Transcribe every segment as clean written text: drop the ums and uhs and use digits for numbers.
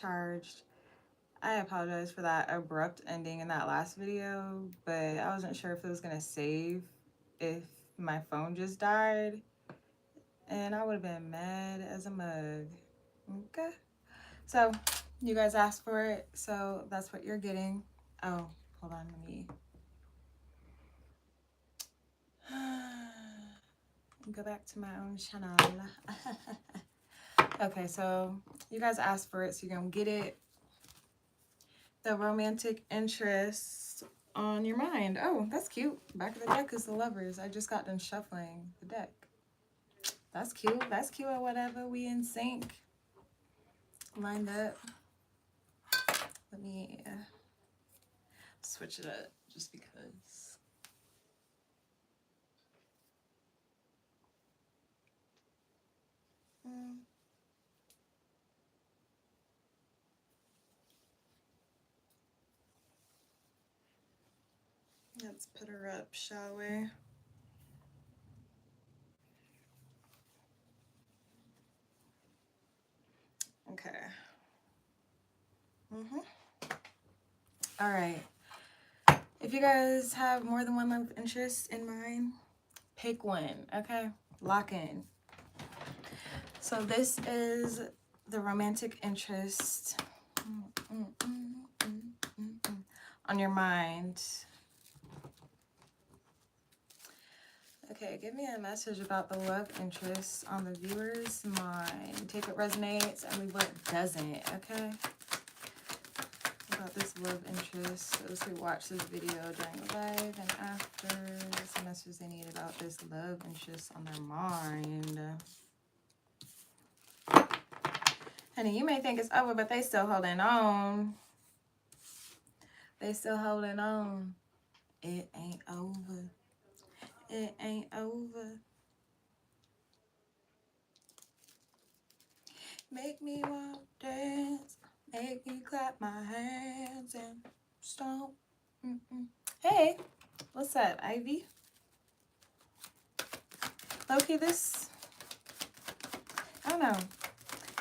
charged. I apologize for that abrupt ending in that last video, but I wasn't sure if it was gonna save if my phone just died, and I would have been mad as a mug. Okay, so you guys asked for it, so that's what you're getting. Oh, hold on, let me go back to my own channel. Okay, so you guys asked for it, so you're gonna get it. The romantic interest on your mind. Oh, that's cute. Back of the deck is the lovers. I just got done shuffling the deck. That's cute. That's cute or whatever. We in sync. Lined up. Let me switch it up just because. Let's put her up, shall we? Okay. All right. If you guys have more than one love interest in mind, pick one, okay? Lock in. So this is the romantic interest on your mind. Okay, give me a message about the love interest on the viewer's mind. Take what resonates and leave what doesn't, okay? About this love interest, those who watch this video during the live and after, what's the message they need about this love interest on their mind. Honey, you may think it's over, but they still holding on. They still holding on. It ain't over. It ain't over. Make me want to dance. Make me clap my hands and stomp. Hey, what's up, Ivy? Okay, this, I don't know.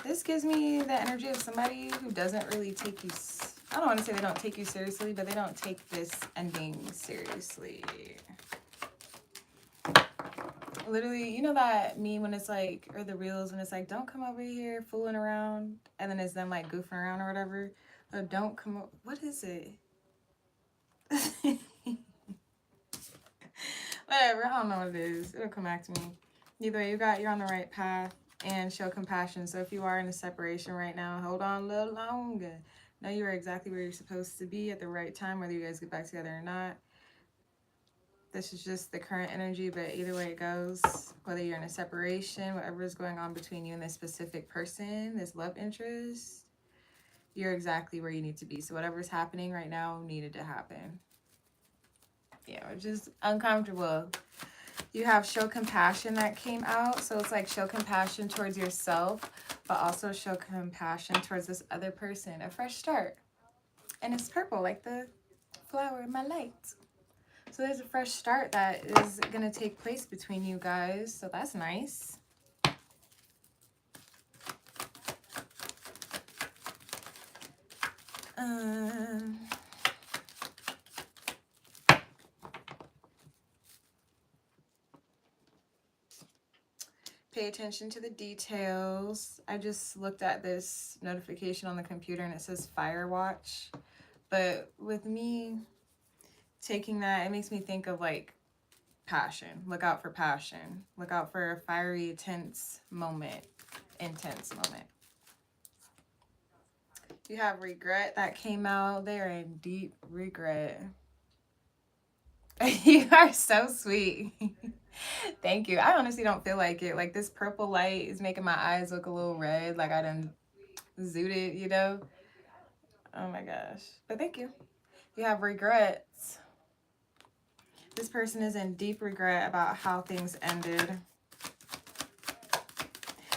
This gives me the energy of somebody who doesn't really take you, I don't want to say they don't take you seriously, but they don't take this ending seriously. Literally, you know that meme when it's like, or the reels when it's like, don't come over here fooling around, and then it's them like goofing around or whatever. Or don't come, what is it? Whatever, I don't know what it is. It'll come back to me. Either way, you're on the right path, and show compassion. So if you are in a separation right now, hold on a little longer. Know you are exactly where you're supposed to be at the right time, whether you guys get back together or not. This is just the current energy, but either way it goes, whether you're in a separation, whatever is going on between you and this specific person, this love interest, you're exactly where you need to be. So whatever's happening right now needed to happen. Yeah, which is uncomfortable. You have show compassion that came out. So it's like show compassion towards yourself, but also show compassion towards this other person. A fresh start. And it's purple, like the flower in my light. So there's a fresh start that is going to take place between you guys. So that's nice. Pay attention to the details. I just looked at this notification on the computer and it says Fire Watch. But with me taking that, it makes me think of like passion. Look out for passion. Look out for a fiery, intense moment. You have regret that came out. They're in deep regret. You are so sweet. Thank you. I honestly don't feel like it. Like this purple light is making my eyes look a little red. Like I done zooted, you know? Oh my gosh. But thank you. You have regrets. This person is in deep regret about how things ended.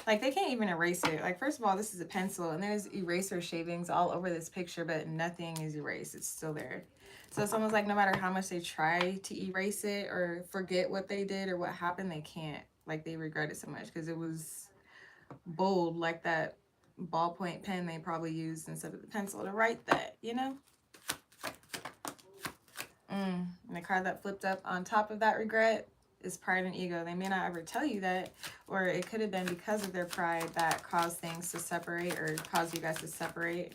Like they can't even erase it. Like first of all, this is a pencil and there's eraser shavings all over this picture, but nothing is erased. It's still there. So it's almost like no matter how much they try to erase it or forget what they did or what happened, they can't. Like they regret it so much because it was bold like that ballpoint pen they probably used instead of the pencil to write that, you know? And the card that flipped up on top of that regret is pride and ego. They may not ever tell you that, or it could have been because of their pride that caused things to separate or caused you guys to separate.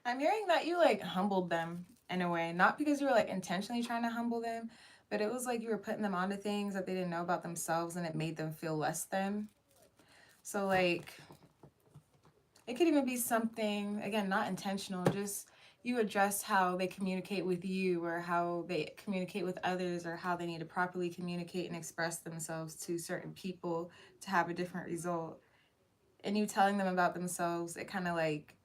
I'm hearing that you like humbled them in a way, not because you were like intentionally trying to humble them, but it was like you were putting them onto things that they didn't know about themselves and it made them feel less than. So like it could even be something, again, not intentional, just you adjust how they communicate with you or how they communicate with others or how they need to properly communicate and express themselves to certain people to have a different result. And you telling them about themselves, it kind of like,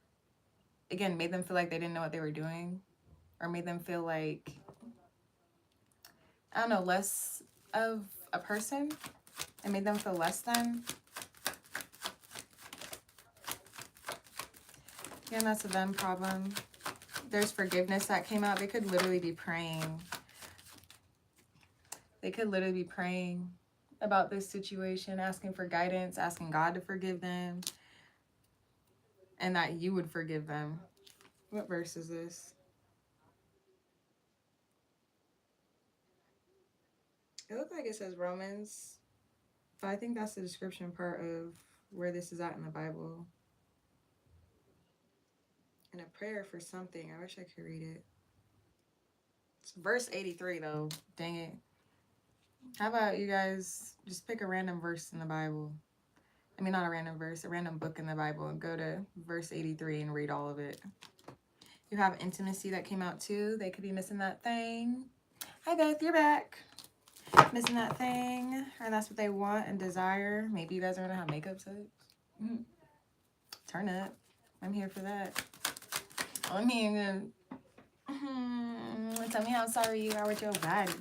again, made them feel like they didn't know what they were doing or made them feel like, I don't know, less of a person. It made them feel less than. Again, that's a them problem. There's forgiveness that came out. They could literally be praying. They could literally be praying about this situation, asking for guidance, asking God to forgive them, and that you would forgive them. What verse is this? It looks like it says Romans, but I think that's the description part of where this is at in the Bible. And a prayer for something. I wish I could read it. It's verse 83 though. Dang it. How about you guys just pick a random verse in the Bible? I mean, not a random verse, a random book in the Bible, and go to verse 83 and read all of it. You have intimacy that came out too. They could be missing that thing. Hi Beth, you're back. Missing that thing, and that's what they want and desire. Maybe you guys are gonna have makeup sex. Turn up. I'm here for that. I mean, tell me how sorry you are with your body.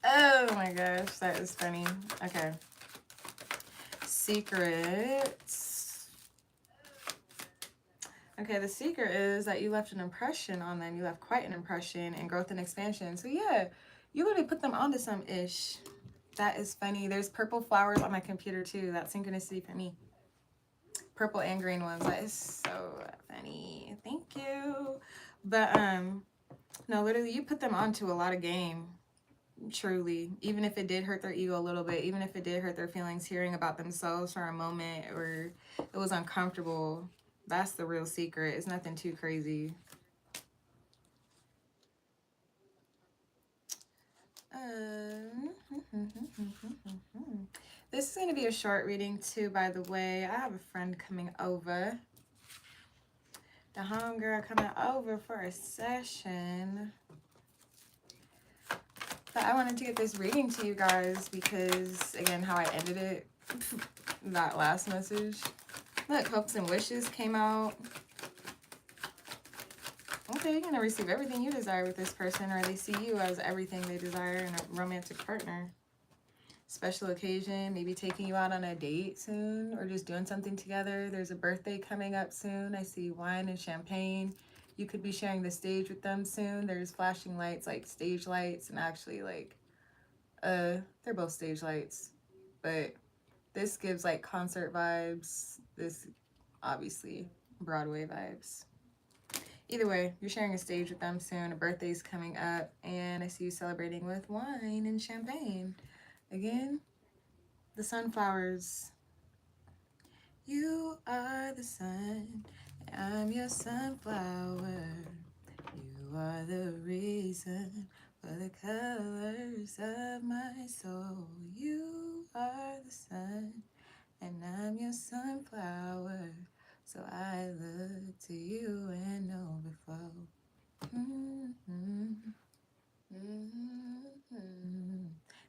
Oh my gosh, that is funny. Okay. Secrets. Okay, the secret is that you left an impression on them. You left quite an impression and growth and expansion. So yeah, you literally put them onto some ish. That is funny. There's purple flowers on my computer too. That's synchronicity for me. Purple and green ones. That is so funny. Thank you. But no, literally you put them onto a lot of game. Truly. Even if it did hurt their ego a little bit, even if it did hurt their feelings hearing about themselves for a moment or it was uncomfortable. That's the real secret. It's nothing too crazy. This is going to be a short reading too, by the way. I have a friend coming over. The homegirl coming over for a session. But I wanted to get this reading to you guys because, again, how I ended it, that last message. Look, hopes and wishes came out. Okay, you're going to receive everything you desire with this person, or they see you as everything they desire in a romantic partner. Special occasion, maybe taking you out on a date soon, or just doing something together. There's a birthday coming up soon. I see wine and champagne. You could be sharing the stage with them soon. There's flashing lights, like stage lights, and actually, like, they're both stage lights. But this gives, like, concert vibes. This, obviously, Broadway vibes. Either way, you're sharing a stage with them soon. A birthday's coming up, and I see you celebrating with wine and champagne. Again, the sunflowers. You are the sun, I'm your sunflower. You are the reason for the colors of my soul. You are the sun, and I'm your sunflower. So I look to you and overflow.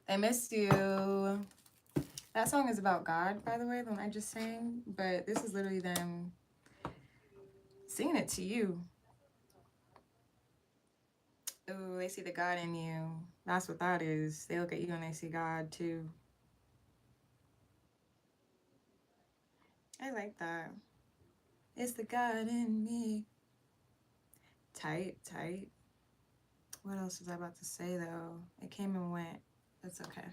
They missed you. That song is about God, by the way, the one I just sang. But this is literally them singing it to you. Oh, they see the God in you. That's what that is. They look at you and they see God too. I like that. It's the God in me. Tight, tight. What else was I about to say, though? It came and went. That's okay.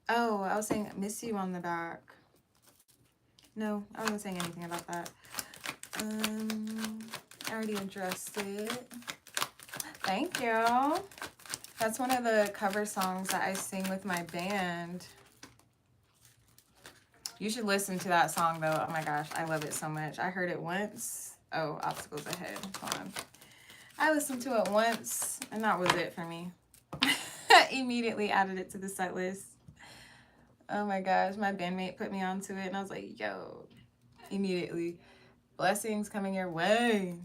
Oh, I was saying miss you on the back. No, I wasn't saying anything about that. I already addressed it. Thank you. That's one of the cover songs that I sing with my band. You should listen to that song, though. Oh my gosh, I love it so much. I heard it once. Oh, obstacles ahead. Hold on. I listened to it once, and that was it for me. Immediately added it to the set list. Oh my gosh, my bandmate put me onto it, and I was like, yo, immediately. Blessings coming your way.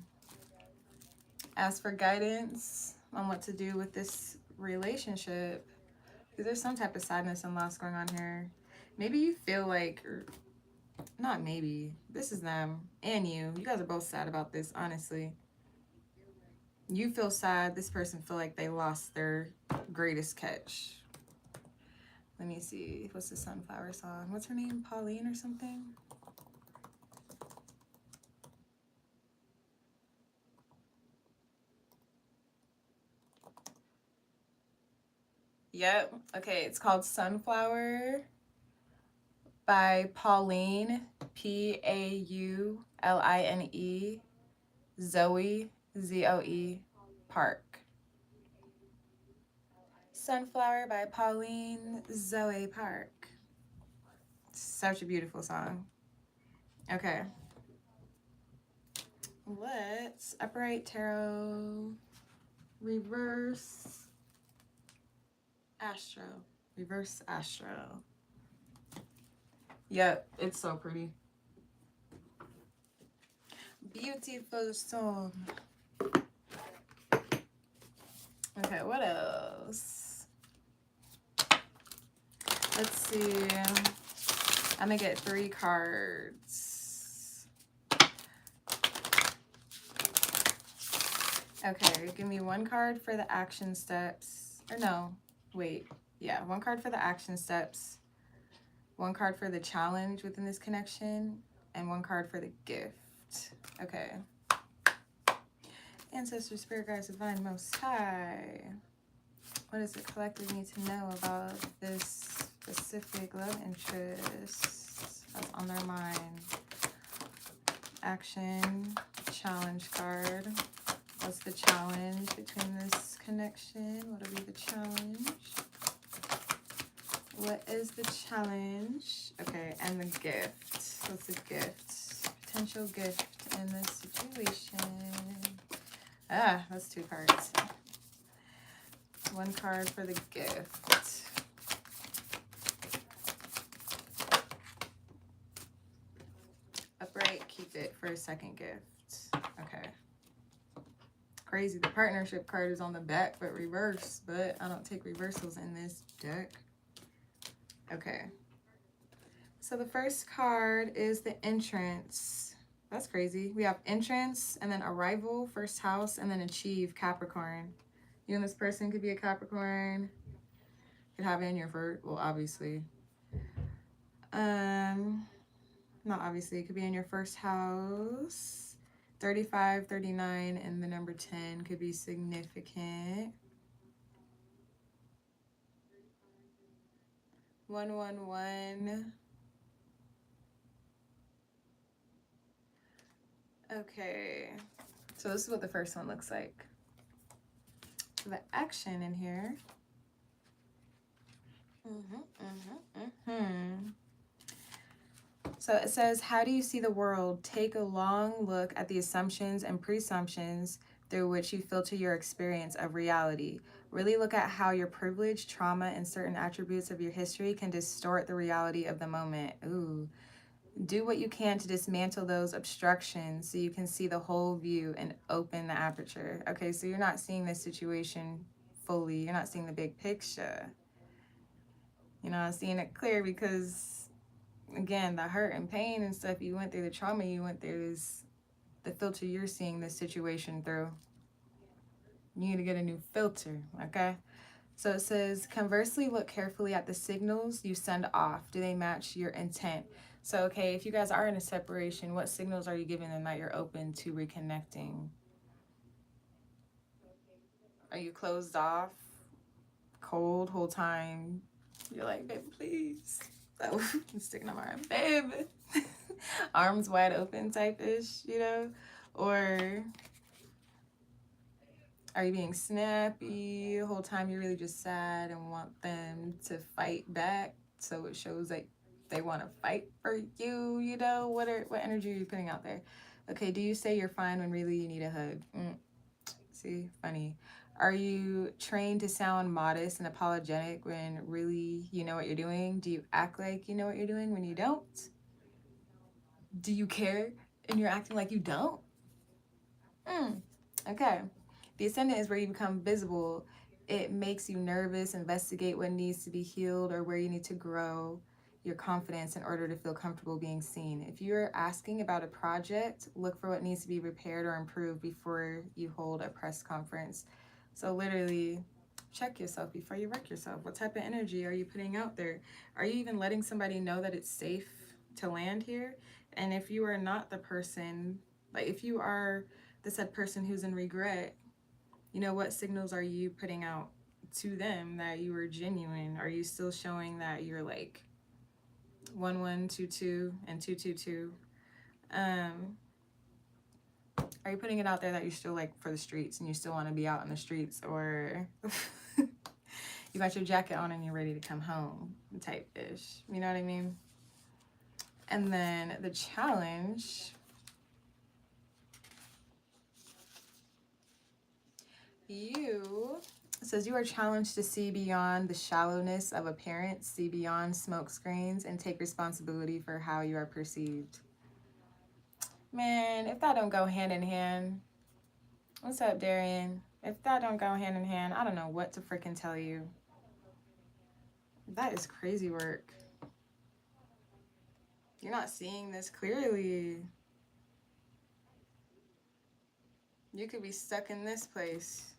Ask for guidance on what to do with this relationship. Because there's some type of sadness and loss going on here. Maybe you feel like, or not maybe, this is them and you. You guys are both sad about this, honestly. You feel sad. This person feel like they lost their greatest catch. Let me see. What's the Sunflower song? What's her name? Pauline or something? Yep. Okay, it's called Sunflower by Pauline, Pauline, Zoe, Zoe, Park. Sunflower by Pauline Zoe Park. Such a beautiful song. Okay. Let's upright tarot, reverse astro, reverse astro. Yep, it's so pretty. Beautiful song. Okay, what else? Let's see. I'm gonna get 3 cards. Okay, give me 1 card for the action steps. Or no, wait. Yeah, 1 card for the action steps, 1 card for the challenge within this connection, and 1 card for the gift. Okay. Ancestors, spirit guides, divine, most high. What does the collective need to know about this specific love interest that's on their mind? Action, challenge card. What's the challenge between this connection? What will be the challenge? What is the challenge? Okay, and the gift. What's the gift? Potential gift in this situation. Ah, that's 2 cards. 1 card for the gift. Upright, keep it for a second gift. Okay. Crazy, the partnership card is on the back, but reverse. But I don't take reversals in this deck. Okay. So the first card is the entrance. That's crazy. We have entrance, and then arrival, first house, and then achieve, Capricorn. You and this person could be a Capricorn. Could have it in your first, well, obviously. Not obviously, it could be in your first house. 35, 39, and the number 10 could be significant. 111. Okay, so this is what the first one looks like. The action in here. So it says, how do you see the world? Take a long look at the assumptions and presumptions through which you filter your experience of reality. Really look at how your privilege, trauma, and certain attributes of your history can distort the reality of the moment. Ooh. Do what you can to dismantle those obstructions so you can see the whole view and open the aperture. Okay, so you're not seeing this situation fully. You're not seeing the big picture. You're not seeing it clear because, again, the hurt and pain and stuff you went through, the trauma you went through is the filter you're seeing this situation through. You need to get a new filter, okay? So it says, conversely, look carefully at the signals you send off. Do they match your intent? So, okay, if you guys are in a separation, what signals are you giving them that you're open to reconnecting? Are you closed off, cold whole time? You're like, baby, please. So I'm sticking on my arm, baby. Arms wide open type ish, you know? Or are you being snappy the whole time? You're really just sad and want them to fight back, so it shows like they want to fight for you, you know? What energy are you putting out there? Okay, do you say you're fine when really you need a hug? See, funny. Are you trained to sound modest and apologetic when really you know what you're doing? Do you act like you know what you're doing when you don't? Do you care and you're acting like you don't? Okay. The ascendant is where you become visible. It makes you nervous, investigate what needs to be healed or where you need to grow your confidence in order to feel comfortable being seen. If you're asking about a project, look for what needs to be repaired or improved before you hold a press conference. So literally check yourself before you wreck yourself. What type of energy are you putting out there? Are you even letting somebody know that it's safe to land here? And if you are not the person, like if you are the said person who's in regret, you know, what signals are you putting out to them that you are genuine? Are you still showing that you're like 1122 and 222? Are you putting it out there that you're still like for the streets and you still want to be out in the streets, or you got your jacket on and you're ready to come home type ish? You know what I mean? And then the challenge, it says you are challenged to see beyond the shallowness of appearance, see beyond smoke screens, and take responsibility for how you are perceived. Man, if that don't go hand in hand, what's up, Darian? If that don't go hand in hand, I don't know what to freaking tell you. That is crazy work. You're not seeing this clearly. You could be stuck in this place.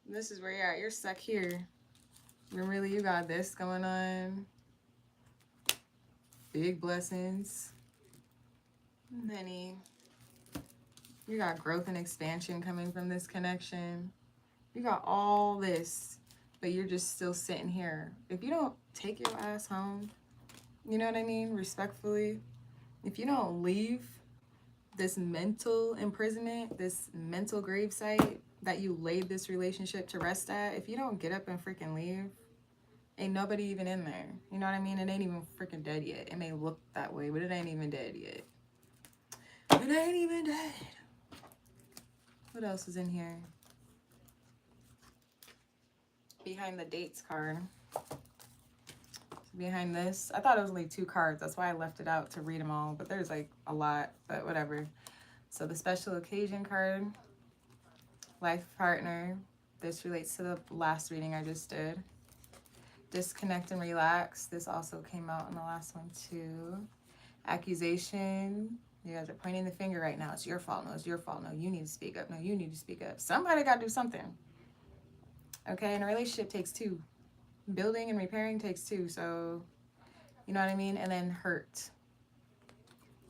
This is where you're at. You're stuck here. When really you got this going on. Big blessings. Honey, you got growth and expansion coming from this connection. You got all this, but you're just still sitting here. If you don't take your ass home, you know what I mean? Respectfully, if you don't leave this mental imprisonment, this mental gravesite that you laid this relationship to rest at, if you don't get up and freaking leave, ain't nobody even in there. You know what I mean? It ain't even freaking dead yet. It may look that way, but it ain't even dead yet. It ain't even dead. What else is in here? Behind the dates card. Behind this, I thought it was only 2 cards. That's why I left it out to read them all. But there's like a lot, but whatever. So the special occasion card, life partner. This relates to the last reading I just did. Disconnect and relax. This also came out in the last one too. Accusation. You guys are pointing the finger right now. It's your fault. No, it's your fault. No, you need to speak up. No, you need to speak up. Somebody got to do something. Okay, and a relationship takes 2. Building and repairing takes 2. So, you know what I mean? And then hurt.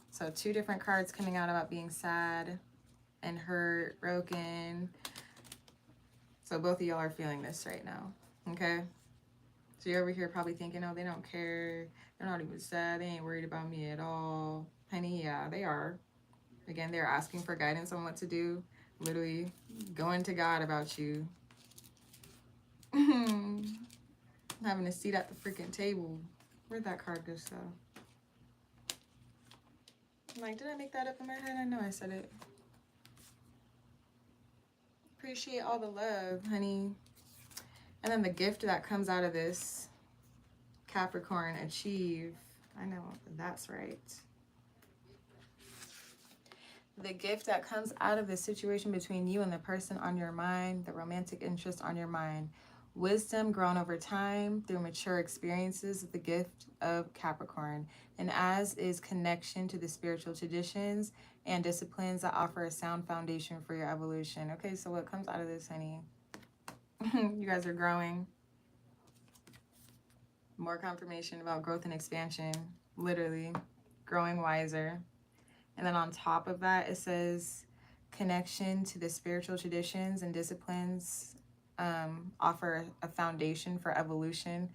So 2 different cards coming out about being sad and hurt, broken. So both of y'all are feeling this right now. Okay? So you're over here probably thinking, oh, they don't care. They're not even sad. They ain't worried about me at all. Honey, yeah, they are. Again, they're asking for guidance on what to do. Literally going to God about you. Having a seat at the freaking table. Where'd that card go, so? I'm like, did I make that up in my head? I know I said it. Appreciate all the love, honey. And then the gift that comes out of this, Capricorn, achieve. I know, that's right. The gift that comes out of this situation between you and the person on your mind, the romantic interest on your mind. Wisdom grown over time through mature experiences, the gift of Capricorn. And as is connection to the spiritual traditions and disciplines that offer a sound foundation for your evolution. Okay, so what comes out of this, honey? You guys are growing. More confirmation about growth and expansion. Literally growing wiser. And then on top of that, it says connection to the spiritual traditions and disciplines offer a foundation for evolution.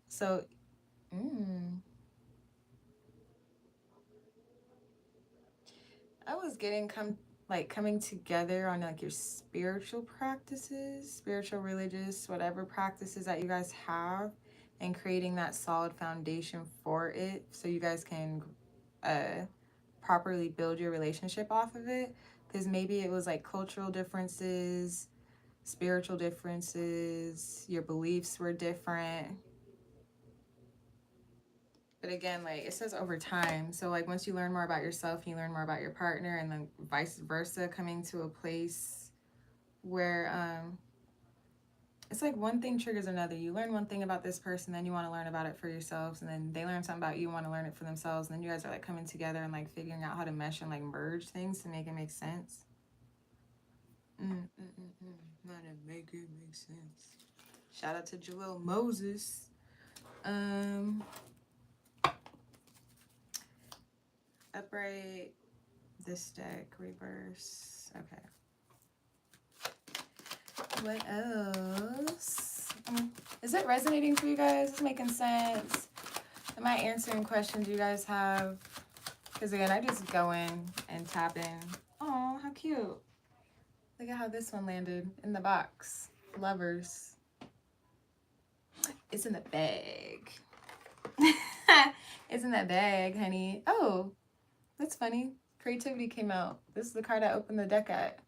So, I was getting coming together on like your spiritual practices, spiritual, religious, whatever practices that you guys have, and creating that solid foundation for it, so you guys can properly build your relationship off of it. Because maybe it was like cultural differences, spiritual differences, your beliefs were different. But again, like it says over time. So like once you learn more about yourself, you learn more about your partner, and then vice versa, coming to a place where it's like one thing triggers another. You learn one thing about this person, then you want to learn about it for yourselves, and then they learn something about you, want to learn it for themselves, and then you guys are like coming together and like figuring out how to mesh and like merge things to make it make sense. Not to make it make sense. Shout out to Jalil Moses. Upright, this deck, reverse. Okay. What else? Is it resonating for you guys? Is it making sense? Am I answering questions you guys have? Because again, I just go in and tap in. Oh, how cute. Look at how this one landed in the box. Lovers. It's in the bag. It's in that bag, honey. Oh, that's funny. Creativity came out. This is the card I opened the deck at.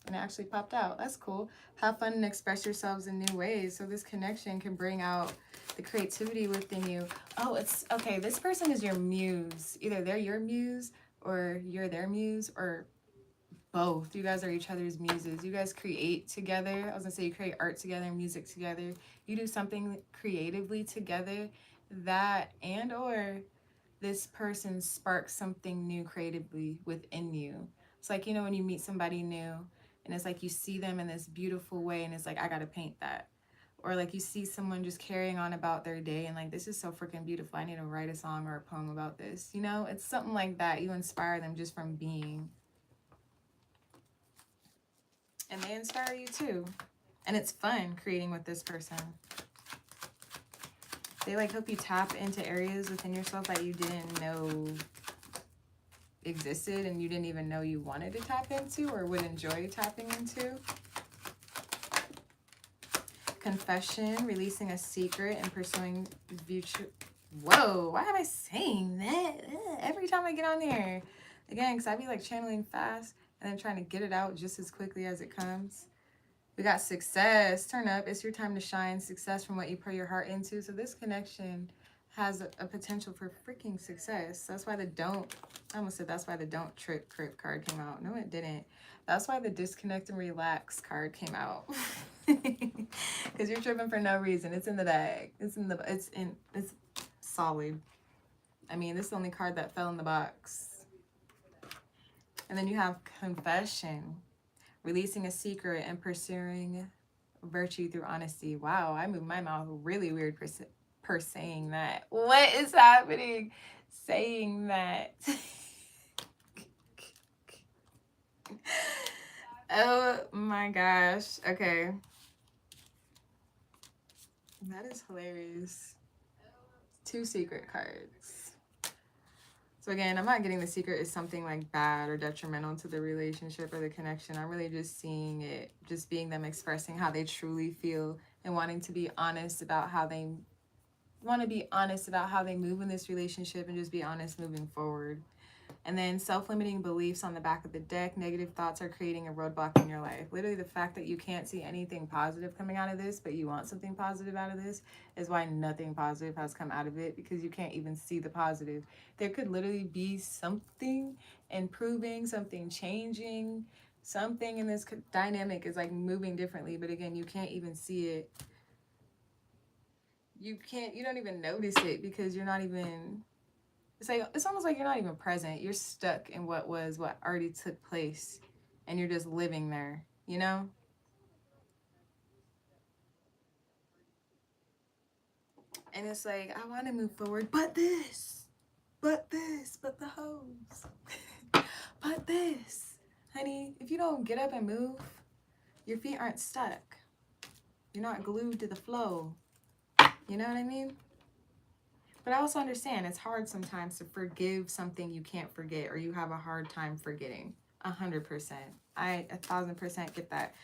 And it actually popped out. That's cool. Have fun and express yourselves in new ways. So this connection can bring out the creativity within you. Oh, it's okay. This person is your muse. Either they're your muse or you're their muse, or both. You guys are each other's muses. You guys create together. I was gonna say you create art together, music together. You do something creatively together, that and or this person sparks something new creatively within you. It's like, you know, when you meet somebody new and it's like you see them in this beautiful way and it's like, I gotta paint that. Or like you see someone just carrying on about their day and like, this is so freaking beautiful. I need to write a song or a poem about this. You know, it's something like that. You inspire them just from being. And they inspire you too. And it's fun creating with this person. They like help you tap into areas within yourself that you didn't know existed and you didn't even know you wanted to tap into or would enjoy tapping into. Confession, releasing a secret and pursuing future. Whoa, why am I saying that every time I get on here? Again, because I be like channeling fast and then trying to get it out just as quickly as it comes. We got success. Turn up. It's your time to shine. Success from what you pour your heart into. So this connection has a potential for freaking success. That's why the don't, I almost said that's why the don't trip card came out. No, it didn't. That's why the disconnect and relax card came out. Because you're tripping for no reason. It's in the bag. It's solid. I mean, this is the only card that fell in the box. And then you have confession. Releasing a secret and pursuing virtue through honesty. Wow, I moved my mouth really weird per saying that. What is happening? Saying that. Oh my gosh. Okay. That is hilarious. 2 secret cards. So again, I'm not getting the secret is something like bad or detrimental to the relationship or the connection. I'm really just seeing it, just being them expressing how they truly feel and wanting to be honest about how they move in this relationship and just be honest moving forward. And then self-limiting beliefs on the back of the deck. Negative thoughts are creating a roadblock in your life. Literally, the fact that you can't see anything positive coming out of this, but you want something positive out of this, is why nothing positive has come out of it, because you can't even see the positive. There could literally be something improving, something changing, something in this dynamic is like moving differently, but again, you can't even see it. You don't even notice it because you're not even... It's almost like you're not even present. You're stuck in what already took place, and you're just living there, you know? And it's like, I want to move forward, but the hoes, but this. Honey, if you don't get up and move, your feet aren't stuck. You're not glued to the flow. You know what I mean? But I also understand it's hard sometimes to forgive something you can't forget or you have a hard time forgetting. 100%. I 1000% get that.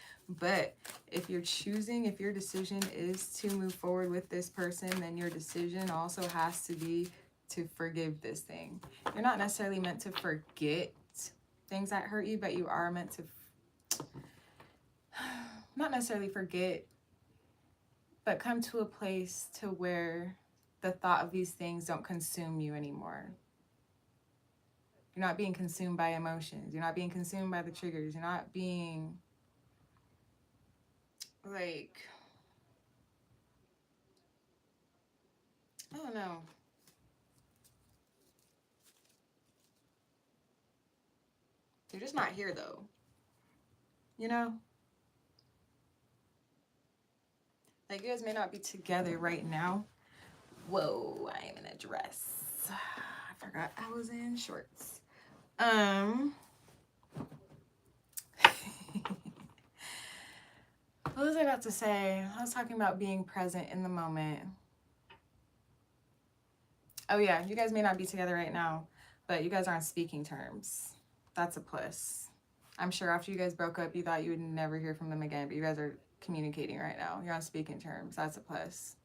But if you're choosing, if your decision is to move forward with this person, then your decision also has to be to forgive this thing. You're not necessarily meant to forget things that hurt you, but you are meant to not necessarily forget, but come to a place to where the thought of these things don't consume you anymore. You're not being consumed by emotions. You're not being consumed by the triggers. You're not being like, I don't know. You're just not here though. You know? Like, you guys may not be together right now. Whoa, I am in a dress. I forgot I was in shorts. What was I about to say? I was talking about being present in the moment. Oh yeah, you guys may not be together right now, but you guys are on speaking terms. That's a plus. I'm sure after you guys broke up, you thought you would never hear from them again, but you guys are communicating right now. You're on speaking terms. That's a plus.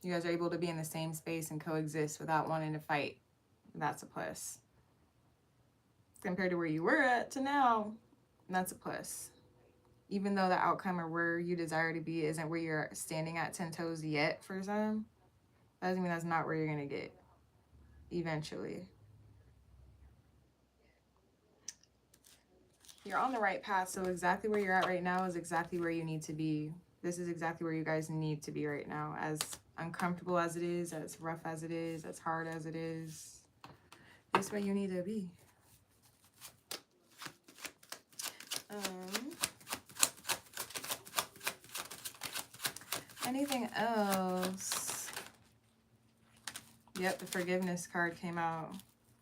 You guys are able to be in the same space and coexist without wanting to fight. That's a plus. Compared to where you were at to now, that's a plus. Even though the outcome or where you desire to be isn't where you're standing at 10 toes yet for some, that doesn't mean that's not where you're going to get eventually. You're on the right path, so exactly where you're at right now is exactly where you need to be. This is exactly where you guys need to be right now. As uncomfortable as it is, as rough as it is, as hard as it is, this is where you need to be. Anything else? Yep, the forgiveness card came out.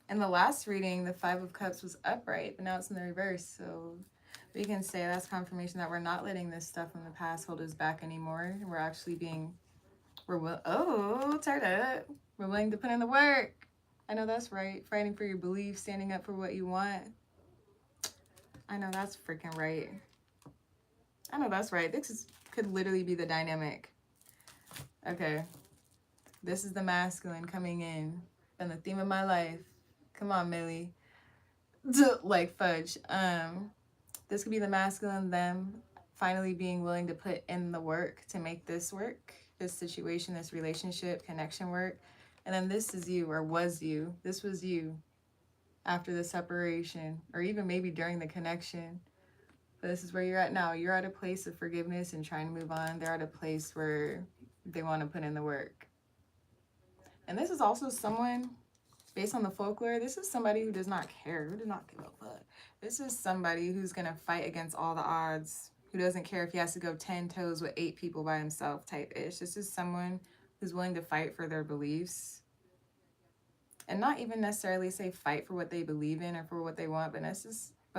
In the last reading, the 5 of Cups was upright, but now it's in the reverse. So we can say that's confirmation that we're not letting this stuff from the past hold us back anymore. We're actually being, turn up. We're willing to put in the work. I know that's right. Fighting for your beliefs, standing up for what you want. I know that's freaking right. I know that's right. This could literally be the dynamic. Okay. This is the masculine coming in. And the theme of my life. Come on, Millie. Like fudge. This could be the masculine, them finally being willing to put in the work to make this work, this situation, this relationship, connection work. And then this is you, or was you. This was you after the separation, or even maybe during the connection. But this is where you're at now. You're at a place of forgiveness and trying to move on. They're at a place where they want to put in the work. And this is also someone, based on the folklore, this is somebody who does not care, who does not give a fuck. This is somebody who's going to fight against all the odds, who doesn't care if he has to go 10 toes with 8 people by himself type-ish. This is someone who's willing to fight for their beliefs. And not even necessarily say fight for what they believe in or for what they want, but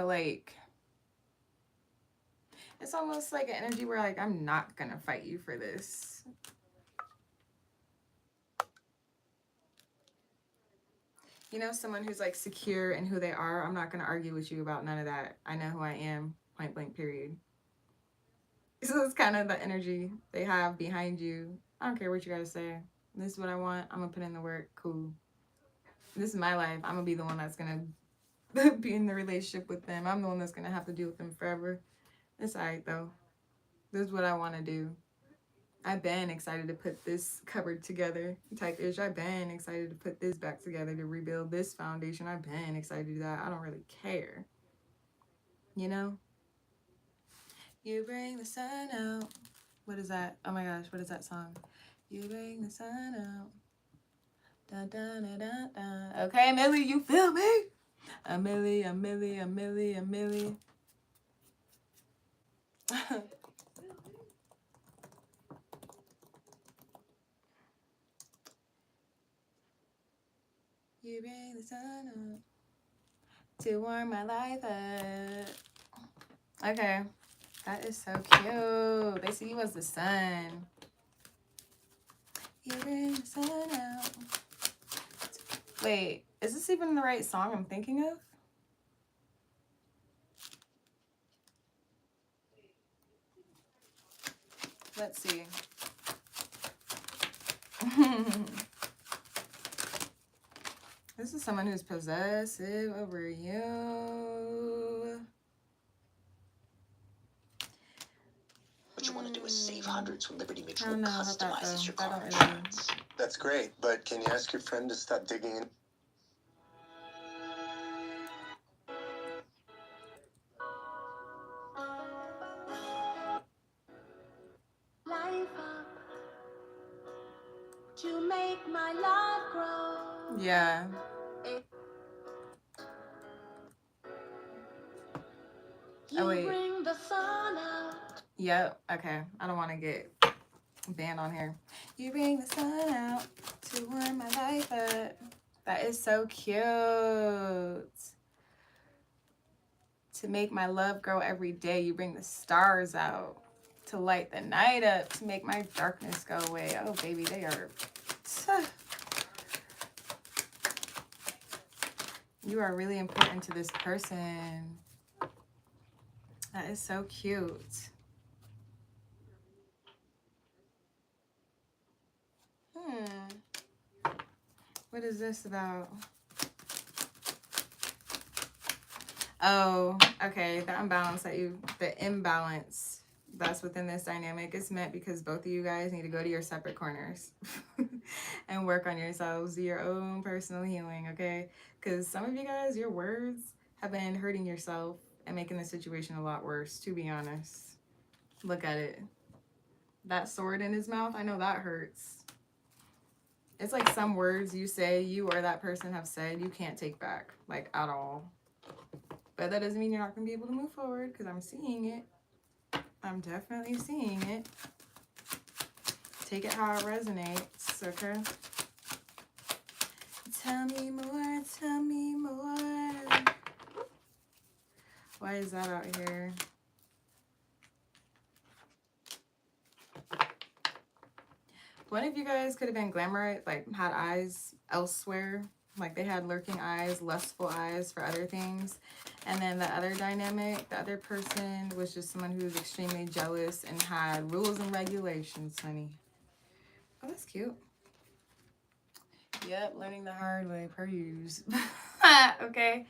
like, it's almost like an energy where like, I'm not going to fight you for this. You know, someone who's like secure in who they are. I'm not going to argue with you about none of that. I know who I am, point blank, period. So it's kind of the energy they have behind you. I don't care what you guys say. This is what I want. I'm going to put in the work. Cool. This is my life. I'm going to be the one that's going to be in the relationship with them. I'm the one that's going to have to deal with them forever. It's all right, though. This is what I want to do. I've been excited to put this cupboard together type-ish. I've been excited to put this back together to rebuild this foundation. I've been excited to do that. I don't really care. You know? You bring the sun out. What is that? Oh my gosh, what is that song? You bring the sun out. Da, da, da, da, da. Okay, Millie, you feel me? A Millie, a Millie, a Millie, a Millie. You bring the sun up to warm my life up. Okay. That is so cute. They see you as the sun. You bring the sun out. Wait, is this even the right song I'm thinking of? Let's see. This is someone who's possessive over you. What you want to do is save hundreds when Liberty Mutual I don't know about that, customizes your though. car That don't really... insurance. That's great, but can you ask your friend to stop digging in? Life up to make my love grow. Yeah. You wait. bring the sun out. Yep. Okay. I don't want to get banned on here. You bring the sun out to warm my life up. That is so cute. To make my love grow every day, you bring the stars out. To light the night up, to make my darkness go away. Oh, baby, they are... You are really important to this person. That is so cute. What is this about? Oh, okay. The imbalance that's within this dynamic is meant because both of you guys need to go to your separate corners and work on yourselves, do your own personal healing, okay? Because some of you guys, your words have been hurting yourself and making the situation a lot worse, to be honest. Look at it. That sword in his mouth, I know that hurts. It's like some words you say, you or that person have said, you can't take back, like, at all. But that doesn't mean you're not going to be able to move forward, because I'm seeing it. I'm definitely seeing it. Take it how it resonates, okay? Tell me more, tell me more. Why is that out here? One of you guys could have been glamour, like had eyes elsewhere. Like they had lurking eyes, lustful eyes for other things. And then the other dynamic, the other person was just someone who was extremely jealous and had rules and regulations, honey. Oh, that's cute. Yep, learning the hard way, per use. Okay,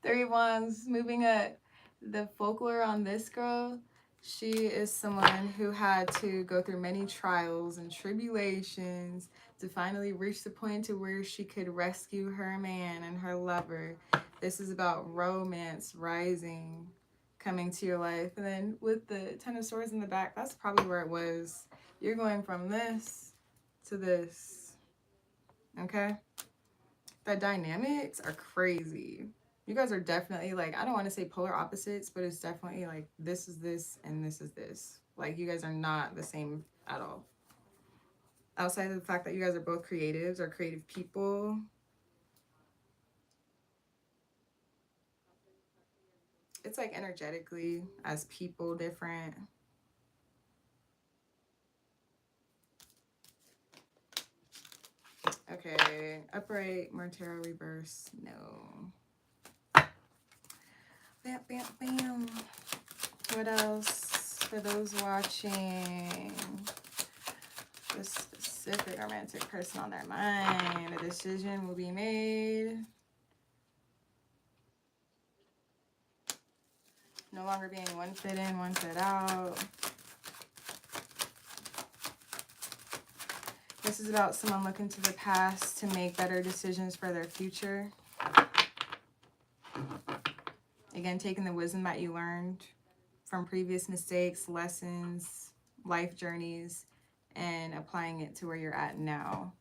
3 wands, moving up. The folklore on this girl, she is someone who had to go through many trials and tribulations to finally reach the point to where she could rescue her man and her lover. This is about romance rising, coming to your life. And then with the 10 of Swords in the back, that's probably where it was. You're going from this to this, okay? The dynamics are crazy. You guys are definitely like, I don't want to say polar opposites, but it's definitely like this is this and this is this. Like you guys are not the same at all. Outside of the fact that you guys are both creatives or creative people. It's like energetically as people different. Okay, upright, Martero reverse, no. Bam, bam, bam. What else for those watching? A specific romantic person on their mind. A decision will be made. No longer being one foot in, one foot out. This is about someone looking to the past to make better decisions for their future. Again, taking the wisdom that you learned from previous mistakes, lessons, life journeys, and applying it to where you're at now.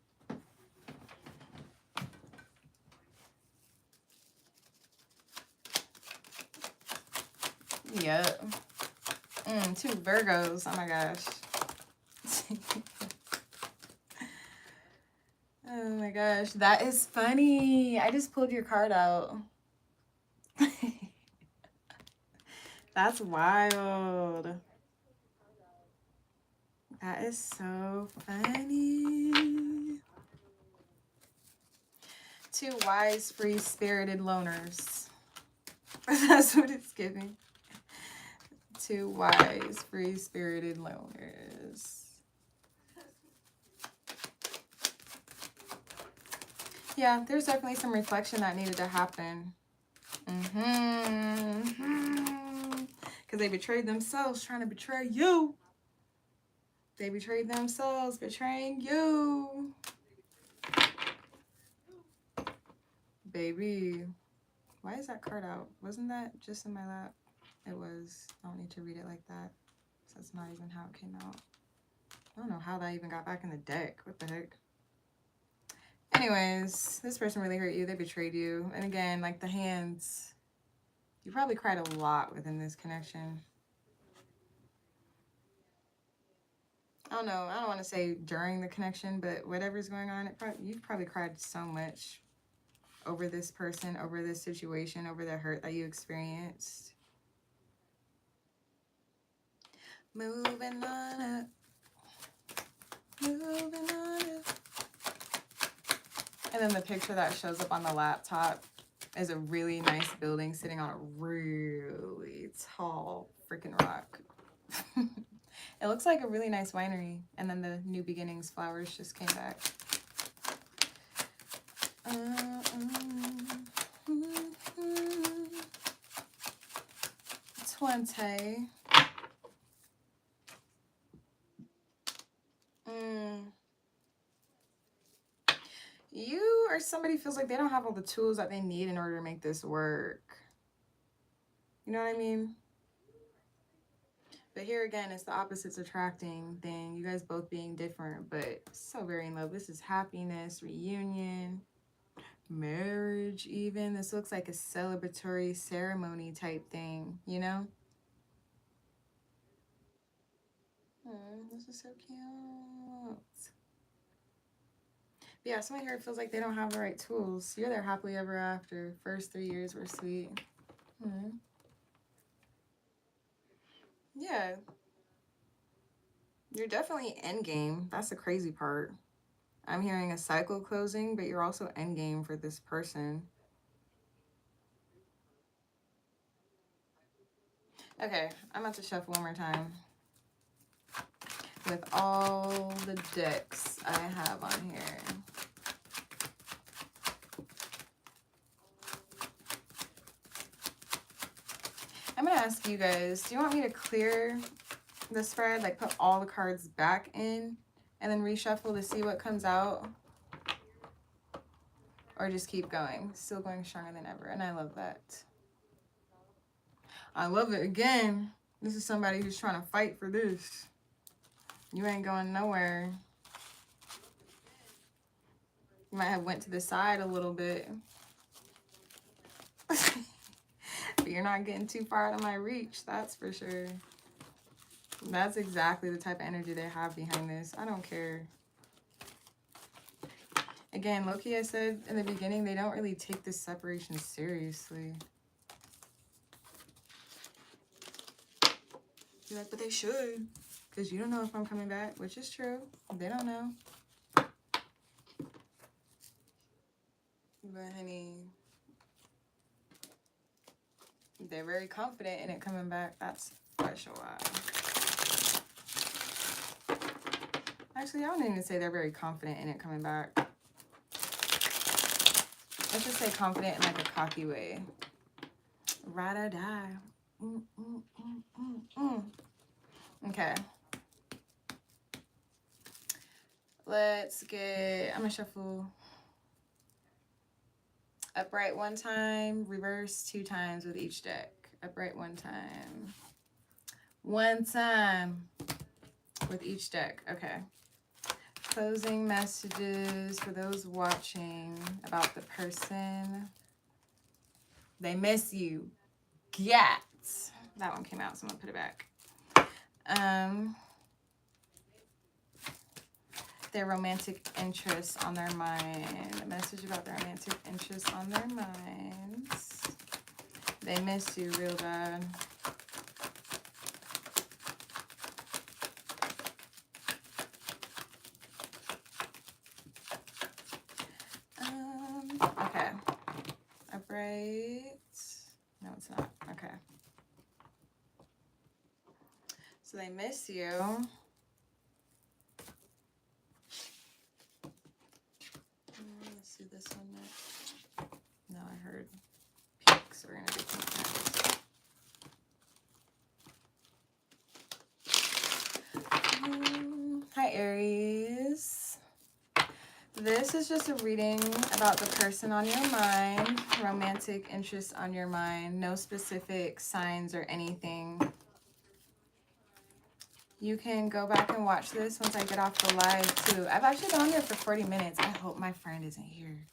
Yep. 2 Virgos. Oh my gosh. Oh my gosh. That is funny. I just pulled your card out. That's wild. That is so funny. Two wise, free-spirited loners. That's what it's giving. Two wise, free-spirited loners. Yeah, there's definitely some reflection that needed to happen. Because they betrayed themselves trying to betray you. They betrayed themselves betraying you. Baby. Why is that card out? Wasn't that just in my lap? It was. I don't need to read it like that. So that's not even how it came out. I don't know how that even got back in the deck. What the heck? Anyways, this person really hurt you. They betrayed you. And again, like the hands, you probably cried a lot within this connection. I don't know. I don't want to say during the connection, but whatever's going on, you've probably cried so much over this person, over this situation, over the hurt that you experienced. Moving on up. Moving on up. And then the picture that shows up on the laptop is a really nice building sitting on a really tall freaking rock. It looks like a really nice winery. And then the New Beginnings flowers just came back. Twente. You or somebody feels like they don't have all the tools that they need in order to make this work. You know what I mean? But here again, it's the opposites attracting thing. You guys both being different, but so very in love. This is happiness, reunion, marriage even. This looks like a celebratory ceremony type thing, you know? This is so cute. But yeah, somebody here feels like they don't have the right tools. You're there happily ever after. First 3 years were sweet. Yeah. You're definitely endgame. That's the crazy part. I'm hearing a cycle closing, but you're also endgame for this person. Okay, I'm about to shuffle one more time with all the decks I have on here. I'm gonna ask you guys, do you want me to clear the spread, like put all the cards back in and then reshuffle to see what comes out? Or just keep going? Still going stronger than ever, and I love that. I love it. Again, this is somebody who's trying to fight for this. You ain't going nowhere. You might have went to the side a little bit. But you're not getting too far out of my reach, that's for sure. That's exactly the type of energy they have behind this. I don't care. Again, Loki, I said in the beginning, they don't really take this separation seriously. You're like, but they should. Because you don't know if I'm coming back, which is true. They don't know. But honey, they're very confident in it coming back. That's for sure. Actually, I wouldn't even say they're very confident in it coming back. Let's just say confident in like a cocky way. Ride or die. Okay. Let's get, I'm gonna shuffle upright one time, reverse 2 times with each deck. Upright one time. One time with each deck. Okay. Closing messages for those watching about the person. They miss you. Get. That one came out, so I'm gonna put it back. Their romantic interests on their mind. A message about their romantic interests on their minds. They miss you real bad. Okay. Upright. No, it's not. Okay. So they miss you. Let's do this one next. No, I heard pink, so we're gonna do pink next. Hi, Aries. This is just a reading about the person on your mind, romantic interest on your mind, no specific signs or anything. You can go back and watch this once I get off the live too. I've actually been on there for 40 minutes. I hope my friend isn't here.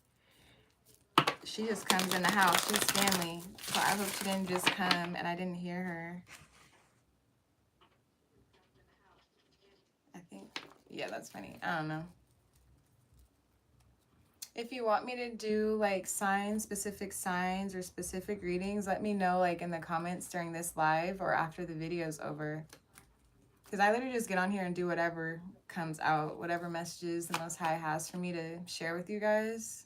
She just comes in the house. She's family. So I hope she didn't just come and I didn't hear her. I think, yeah, that's funny. I don't know. If you want me to do like signs, specific signs or specific readings, let me know like in the comments during this live or after the video's over. Because I literally just get on here and do whatever comes out, whatever messages the Most High has for me to share with you guys.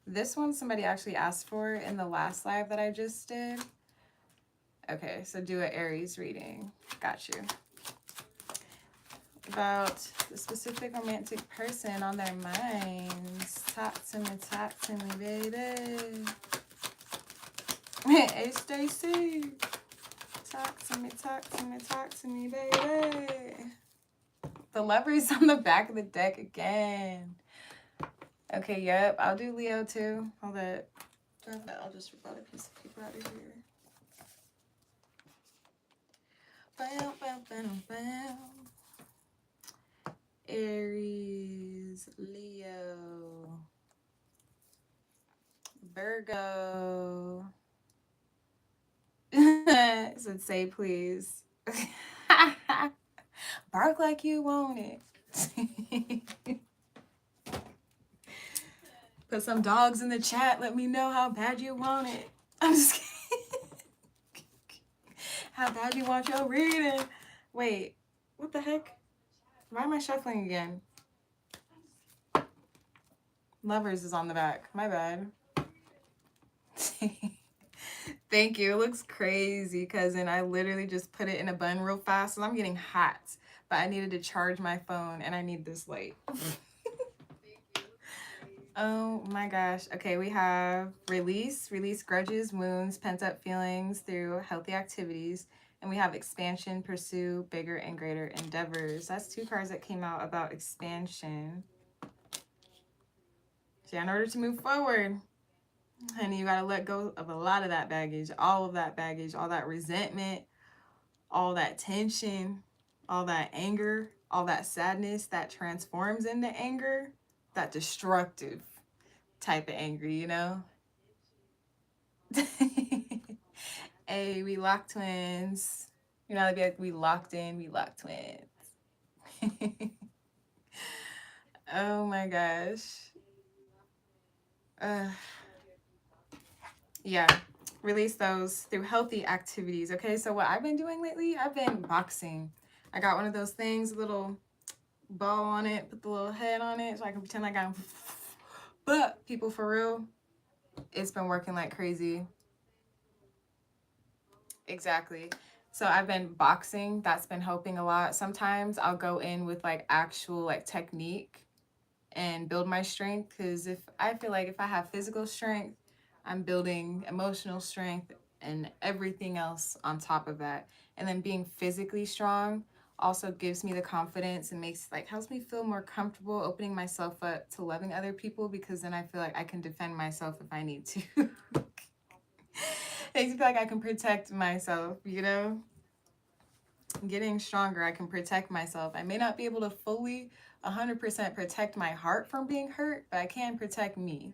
This one somebody actually asked for in the last live that I just did. Okay, so do an Aries reading. Got you. About the specific romantic person on their minds. Talk to me, baby. Hey, Stacy. Talk to me, baby. The Lover's on the back of the deck again. Okay, yep, I'll do Leo too. Hold it. I'll just rip out a piece of paper out of here. Bam, bam, bam, bam. Aries, Leo, Virgo. So say please. Bark like you want it. Put some dogs in the chat. Let me know how bad you want it. I'm just kidding. How bad you want your reading. Wait, what the heck? Why am I shuffling again? Lovers is on the back. My bad. Thank you. It looks crazy, cousin. I literally just put it in a bun real fast and I'm getting hot. But I needed to charge my phone and I need this light. Oh my gosh. Okay, we have release grudges, wounds, pent-up feelings through healthy activities. And we have expansion, pursue bigger and greater endeavors. That's two cards that came out about expansion. So in order to move forward, honey, you got to let go of a lot of that baggage, all of that baggage, all that resentment, all that tension, all that anger, all that sadness that transforms into anger, that destructive type of angry, you know? Hey, we locked twins. You know, be like, we locked in, we locked twins. Oh my gosh. Yeah, release those through healthy activities. Okay, so what I've been doing lately, I've been boxing. I got one of those things, a little ball on it, put the little head on it so I can pretend like I'm. But people, for real, it's been working like crazy. Exactly. So I've been boxing. That's been helping a lot. Sometimes I'll go in with like actual like technique and build my strength, because if I feel like if I have physical strength, I'm building emotional strength and everything else on top of that. And then being physically strong also gives me the confidence and helps me feel more comfortable opening myself up to loving other people, because then I feel like I can defend myself if I need to. Makes me feel like I can protect myself, you know? Getting stronger, I can protect myself. I may not be able to fully 100% protect my heart from being hurt, but I can protect me.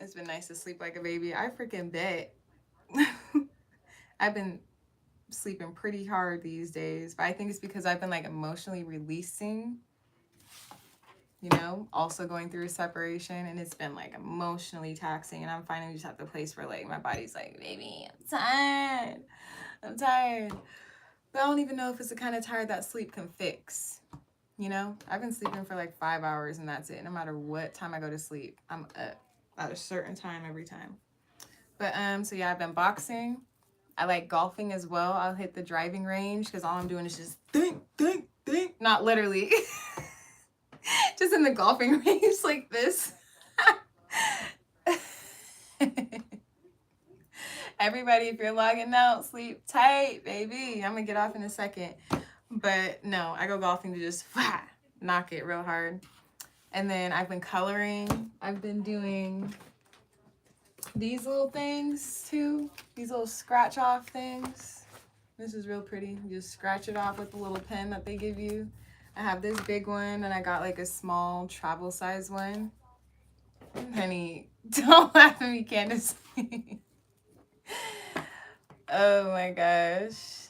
It's been nice to sleep like a baby. I freaking bet. I've been sleeping pretty hard these days, but I think it's because I've been like emotionally releasing, you know, also going through a separation, and it's been like emotionally taxing, and I'm finally just at the place where like my body's like, baby, I'm tired. But I don't even know if it's the kind of tired that sleep can fix. You know, I've been sleeping for like 5 hours and that's it. No matter what time I go to sleep, I'm up at a certain time every time. But so yeah, I've been boxing. I like golfing as well. I'll hit the driving range because all I'm doing is just think. Not literally. Just in the golfing range like this. Everybody, if you're logging out, sleep tight, baby. I'm gonna get off in a second. But no, I go golfing to just knock it real hard. And then I've been coloring. I've been doing these little things too. These little scratch off things. This is real pretty. You just scratch it off with the little pen that they give you. I have this big one and I got like a small travel size one. Honey, don't laugh at me, Candace. Oh my gosh.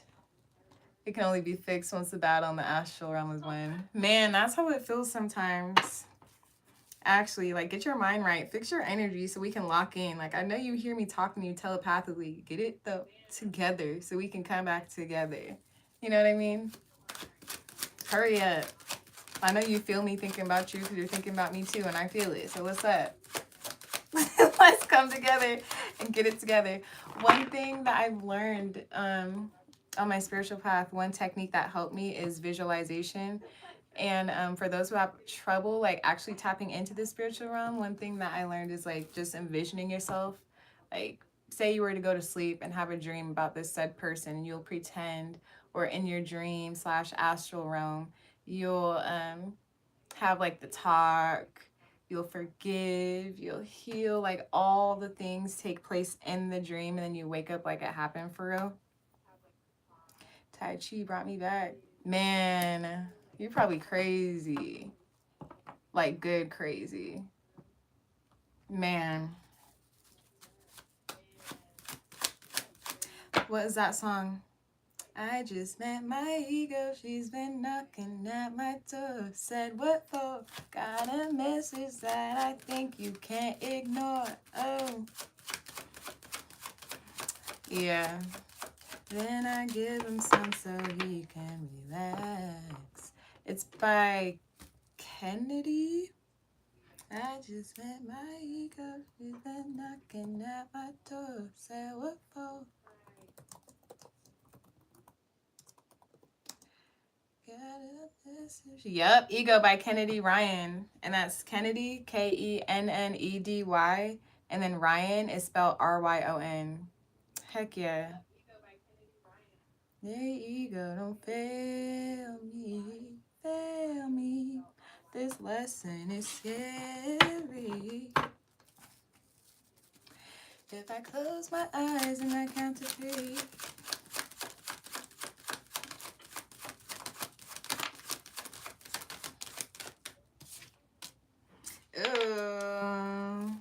It can only be fixed once the battle in the astral realm is won. Man, that's how it feels sometimes. Actually, like, get your mind right. Fix your energy so we can lock in. Like, I know you hear me talking to you telepathically. Get it though together so we can come back together. You know what I mean? Hurry up. I know you feel me thinking about you because you're thinking about me too, and I feel it. So what's up? Let's come together and get it together. One thing that I've learned on my spiritual path, one technique that helped me is visualization. And for those who have trouble like actually tapping into the spiritual realm, one thing that I learned is like just envisioning yourself. Like, say you were to go to sleep and have a dream about this said person, and you'll pretend, or in your dream / astral realm, you'll have like the talk, you'll forgive, you'll heal, like all the things take place in the dream, and then you wake up like it happened for real. Tai Chi brought me back. Man, you're probably crazy. Like, good crazy. Man. What is that song? I just met my ego. She's been knocking at my door. Said what for? Got a message that I think you can't ignore. Oh. Yeah. Then I give him some so he can relax. It's by Kennedy. I just met my ego. She's been knocking at my door. Say what for? Got a message. Yup, Ego by Kennedy Ryan. And that's Kennedy, Kennedy. And then Ryan is spelled Ryon. Heck yeah. Hey, ego, don't fail me. This lesson is scary. If I close my eyes and I count to 3. Ooh.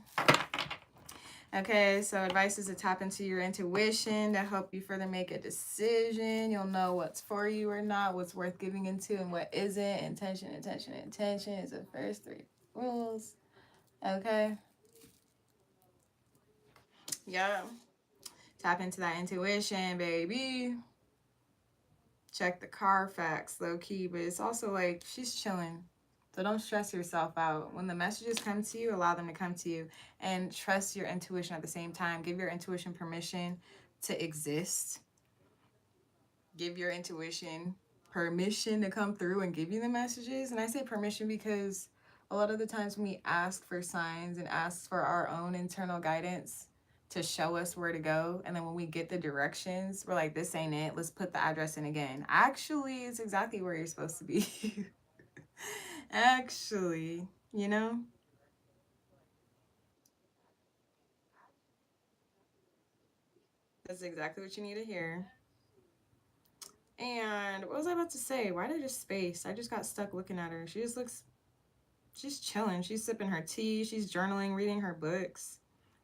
Okay, so advice is to tap into your intuition to help you further make a decision. You'll know what's for you or not, what's worth giving into and what isn't. Intention is the first 3 rules. Okay. Yeah. Tap into that intuition, baby. Check the Carfax, low key, but it's also like she's chilling. So don't stress yourself out. When the messages come to you, allow them to come to you, and trust your intuition at the same time. Give your intuition permission to exist. Give your intuition permission to come through and give you the messages. And I say permission because a lot of the times when we ask for signs and ask for our own internal guidance to show us where to go, and then when we get the directions, we're like, this ain't it. Let's put the address in again. Actually, it's exactly where you're supposed to be. Actually, you know? That's exactly what you need to hear. And what was I about to say? Why did I just space? I just got stuck looking at her. She just looks, she's chilling. She's sipping her tea. She's journaling, reading her books.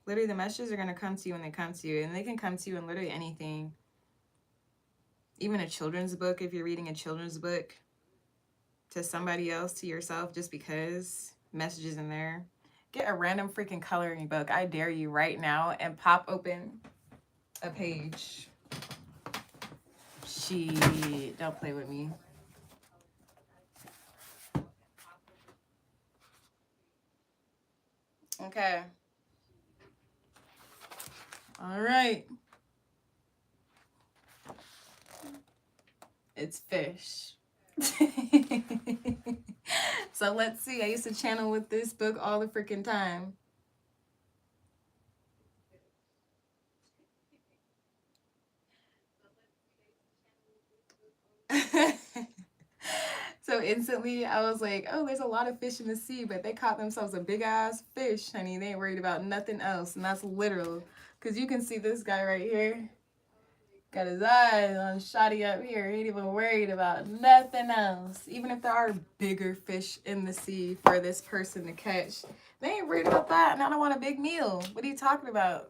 Literally, the messages are going to come to you when they come to you. And they can come to you in literally anything. Even a children's book, if you're reading a children's book to somebody else, to yourself, just because. Messages in there. Get a random freaking coloring book. I dare you right now and pop open a page. Shit, don't play with me. Okay. All right. It's fish. So let's see. I used to channel with this book all the freaking time. So instantly I was like, oh, there's a lot of fish in the sea, but they caught themselves a big ass fish, honey. They ain't worried about nothing else. And that's literal. Because you can see this guy right here. Got his eyes on Shotty up here. He ain't even worried about nothing else. Even if there are bigger fish in the sea for this person to catch, they ain't worried about that. And I don't want a big meal. What are you talking about?